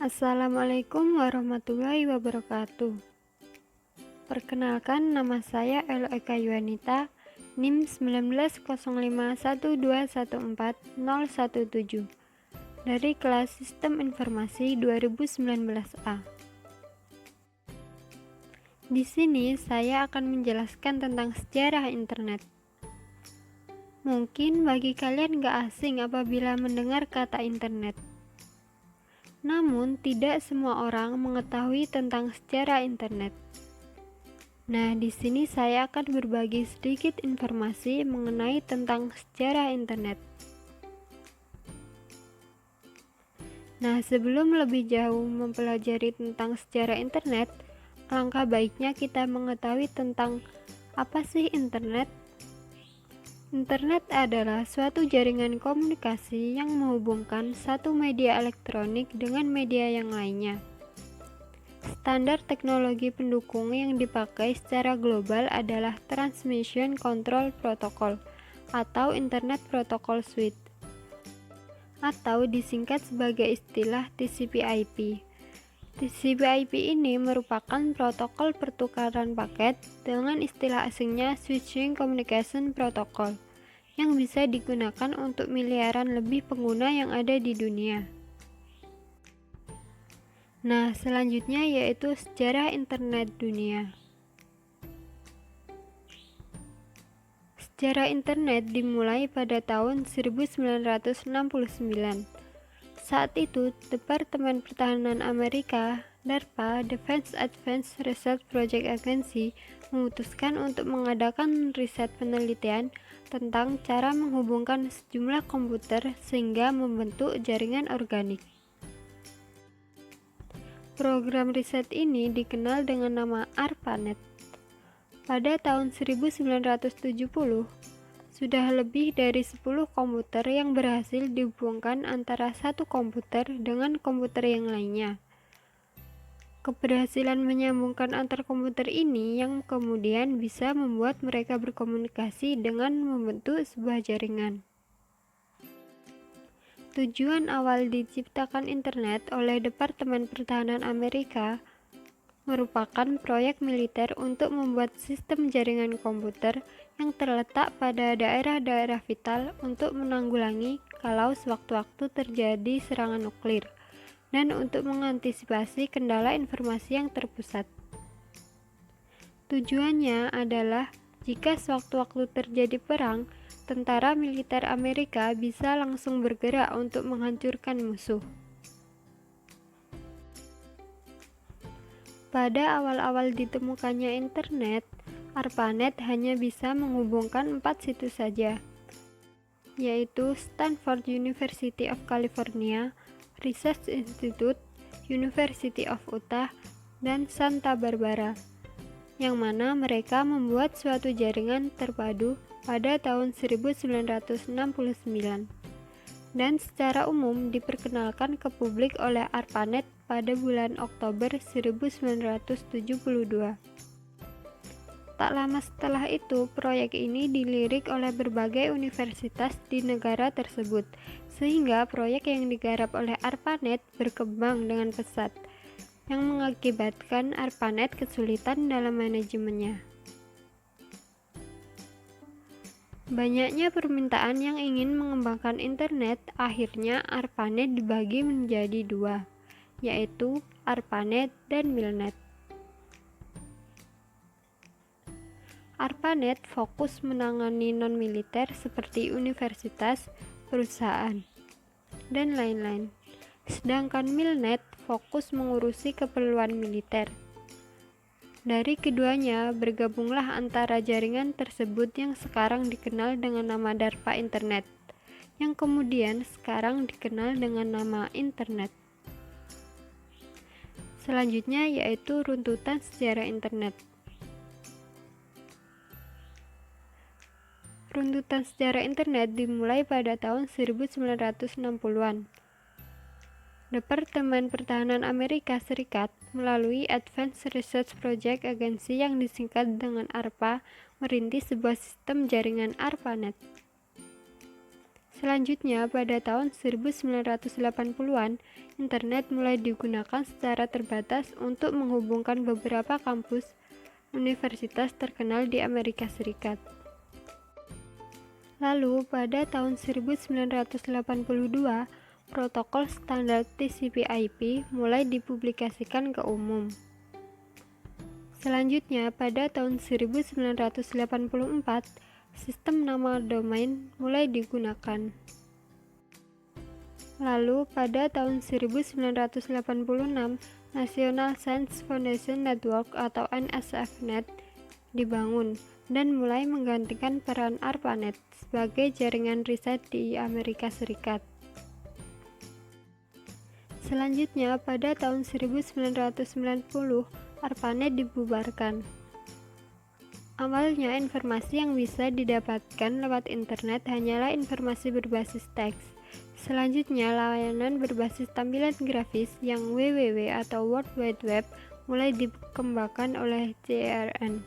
Assalamualaikum warahmatullahi wabarakatuh. Perkenalkan, nama saya Elo Eka Yuanita, NIM 190512140017 dari kelas Sistem Informasi 2019A. Di sini saya akan menjelaskan tentang sejarah internet. Mungkin bagi kalian gak asing apabila mendengar kata internet. Namun, tidak semua orang mengetahui tentang sejarah internet. Nah, di sini saya akan berbagi sedikit informasi mengenai tentang sejarah internet. Nah, sebelum lebih jauh mempelajari tentang sejarah internet, alangkah baiknya kita mengetahui tentang apa sih internet. Internet adalah suatu jaringan komunikasi yang menghubungkan satu media elektronik dengan media yang lainnya. Standar teknologi pendukung yang dipakai secara global adalah Transmission Control Protocol atau Internet Protocol Suite, atau disingkat sebagai istilah TCP/IP. TCP/IP ini merupakan protokol pertukaran paket dengan istilah asingnya Switching Communication Protocol yang bisa digunakan untuk miliaran lebih pengguna yang ada di dunia. Nah, selanjutnya yaitu sejarah internet dunia. Sejarah internet dimulai pada tahun 1969. Saat itu, Departemen Pertahanan Amerika, DARPA, Defense Advanced Research Project Agency, memutuskan untuk mengadakan riset penelitian tentang cara menghubungkan sejumlah komputer sehingga membentuk jaringan organik. Program riset ini dikenal dengan nama ARPANET. Pada tahun 1970, sudah lebih dari 10 komputer yang berhasil dihubungkan antara satu komputer dengan komputer yang lainnya. Keberhasilan menyambungkan antar komputer ini yang kemudian bisa membuat mereka berkomunikasi dengan membentuk sebuah jaringan. Tujuan awal diciptakan internet oleh Departemen Pertahanan Amerika merupakan proyek militer untuk membuat sistem jaringan komputer yang terletak pada daerah-daerah vital untuk menanggulangi kalau sewaktu-waktu terjadi serangan nuklir dan untuk mengantisipasi kendala informasi yang terpusat. Tujuannya adalah jika sewaktu-waktu terjadi perang, tentara militer Amerika bisa langsung bergerak untuk menghancurkan musuh. Pada awal-awal ditemukannya internet, ARPANET hanya bisa menghubungkan 4 situs saja, yaitu Stanford University of California, Research Institute, University of Utah, dan Santa Barbara, yang mana mereka membuat suatu jaringan terpadu pada tahun 1969 dan secara umum diperkenalkan ke publik oleh ARPANET pada bulan Oktober 1972. Tak lama setelah itu, proyek ini dilirik oleh berbagai universitas di negara tersebut, sehingga proyek yang digarap oleh ARPANET berkembang dengan pesat, yang mengakibatkan ARPANET kesulitan dalam manajemennya. Banyaknya permintaan yang ingin mengembangkan internet, akhirnya ARPANET dibagi menjadi dua, yaitu ARPANET dan MILNET. ARPANET fokus menangani non-militer seperti universitas, perusahaan, dan lain-lain. Sedangkan MILNET fokus mengurusi keperluan militer. Dari keduanya bergabunglah antara jaringan tersebut yang sekarang dikenal dengan nama DARPA Internet, yang kemudian sekarang dikenal dengan nama Internet. Selanjutnya yaitu runtutan sejarah internet. Runtutan sejarah internet dimulai pada tahun 1960-an. Departemen Pertahanan Amerika Serikat melalui Advanced Research Project Agency yang disingkat dengan ARPA merintis sebuah sistem jaringan ARPANET. Selanjutnya, pada tahun 1980-an, internet mulai digunakan secara terbatas untuk menghubungkan beberapa kampus universitas terkenal di Amerika Serikat. Lalu, pada tahun 1982, protokol standar TCP/IP mulai dipublikasikan ke umum. Selanjutnya, pada tahun 1984, sistem nama domain mulai digunakan. Lalu, pada tahun 1986, National Science Foundation Network atau NSFNet dibangun dan mulai menggantikan peran ARPANET sebagai jaringan riset di Amerika Serikat. Selanjutnya, pada tahun 1990, ARPANET dibubarkan. Awalnya, informasi yang bisa didapatkan lewat internet hanyalah informasi berbasis teks. Selanjutnya, layanan berbasis tampilan grafis yang WWW atau World Wide Web mulai dikembangkan oleh CERN.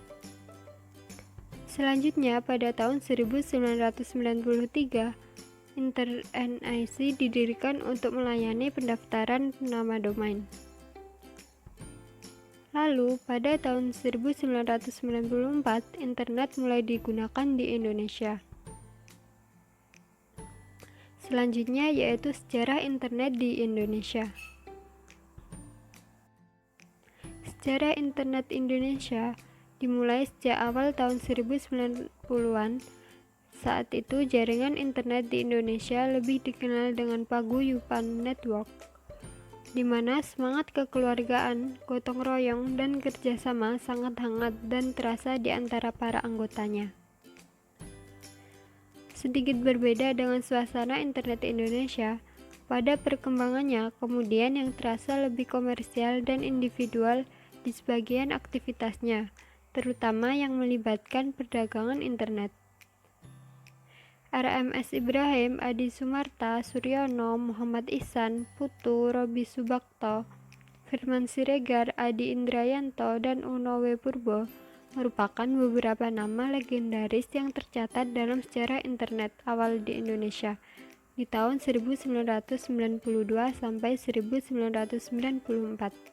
Selanjutnya, pada tahun 1993, InterNIC didirikan untuk melayani pendaftaran nama domain. Lalu, pada tahun 1994, internet mulai digunakan di Indonesia. Selanjutnya yaitu sejarah internet di Indonesia. Sejarah internet Indonesia dimulai sejak awal tahun 1990-an. Saat itu jaringan internet di Indonesia lebih dikenal dengan paguyuban network, di mana semangat kekeluargaan, gotong royong, dan kerjasama sangat hangat dan terasa di antara para anggotanya. Sedikit berbeda dengan suasana internet Indonesia, pada perkembangannya kemudian yang terasa lebih komersial dan individual di sebagian aktivitasnya, terutama yang melibatkan perdagangan internet. RMS Ibrahim, Adi Sumarta, Suryono, Muhammad Ihsan, Putu, Robi Subakto, Firman Siregar, Adi Indrayanto, dan Uno W. Purbo merupakan beberapa nama legendaris yang tercatat dalam sejarah internet awal di Indonesia di tahun 1992 sampai 1994.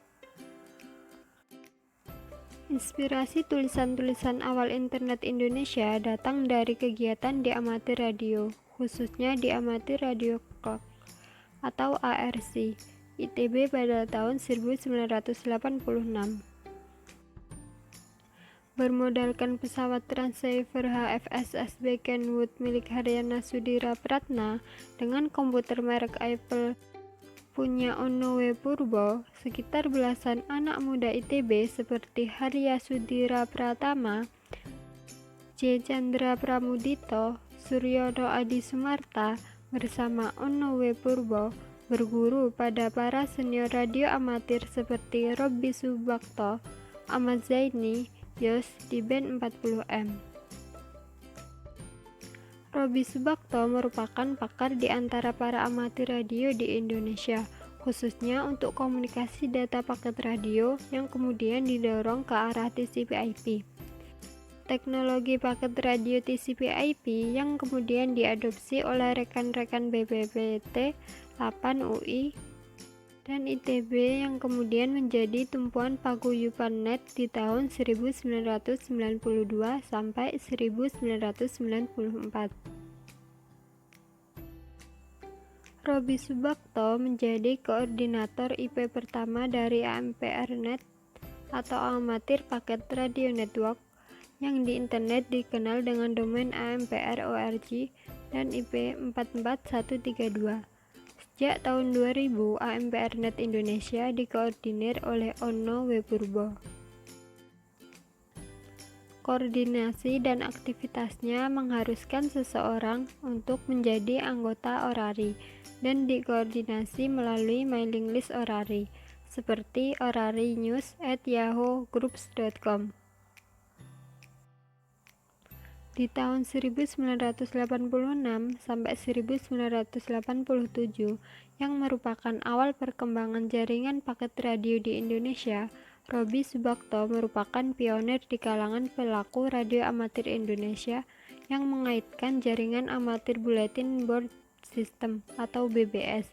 Inspirasi tulisan-tulisan awal internet Indonesia datang dari kegiatan di amatir radio, khususnya di Amatir Radio Club atau ARC, ITB pada tahun 1986. Bermodalkan pesawat Transceiver HFSSB Kenwood milik Haryana Sudira Pratna dengan komputer merek Apple punya Ono W. Purbo, sekitar belasan anak muda ITB seperti Harya Sudira Pratama, J. Chandra Pramudito, Suryono Adi Sumarta bersama Ono W. Purbo berguru pada para senior radio amatir seperti Robby Subakto, Ahmad Zaini, Yos di band 40M. Robby Subakto merupakan pakar di antara para amatir radio di Indonesia, khususnya untuk komunikasi data paket radio yang kemudian didorong ke arah TCP/IP. Teknologi paket radio TCP/IP yang kemudian diadopsi oleh rekan-rekan BPPT 8 UI dan ITB yang kemudian menjadi tumpuan paguyuban net di tahun 1992 sampai 1994. Robby Subakto menjadi koordinator IP pertama dari AMPRNet atau Amatir Paket Radio Network yang di internet dikenal dengan domain AMPR.org dan IP 44132. Sejak tahun 2000, AMPRNet Indonesia dikoordinir oleh Ono W. Purbo. Koordinasi dan aktivitasnya mengharuskan seseorang untuk menjadi anggota Orari dan dikoordinasi melalui mailing list Orari, seperti orarinews@yahoo.groups.com. Di tahun 1986 sampai 1987, yang merupakan awal perkembangan jaringan paket radio di Indonesia, Robby Subakto merupakan pionir di kalangan pelaku radio amatir Indonesia yang mengaitkan jaringan amatir bulletin board System atau BBS,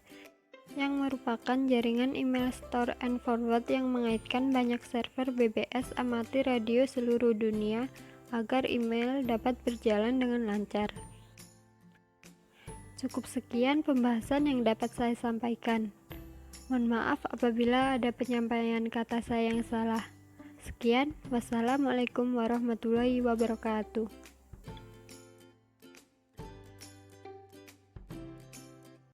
yang merupakan jaringan email store and forward yang mengaitkan banyak server BBS amatir radio seluruh dunia agar email dapat berjalan dengan lancar. Cukup sekian pembahasan yang dapat saya sampaikan. Mohon maaf apabila ada penyampaian kata saya yang salah. Sekian, wassalamualaikum warahmatullahi wabarakatuh.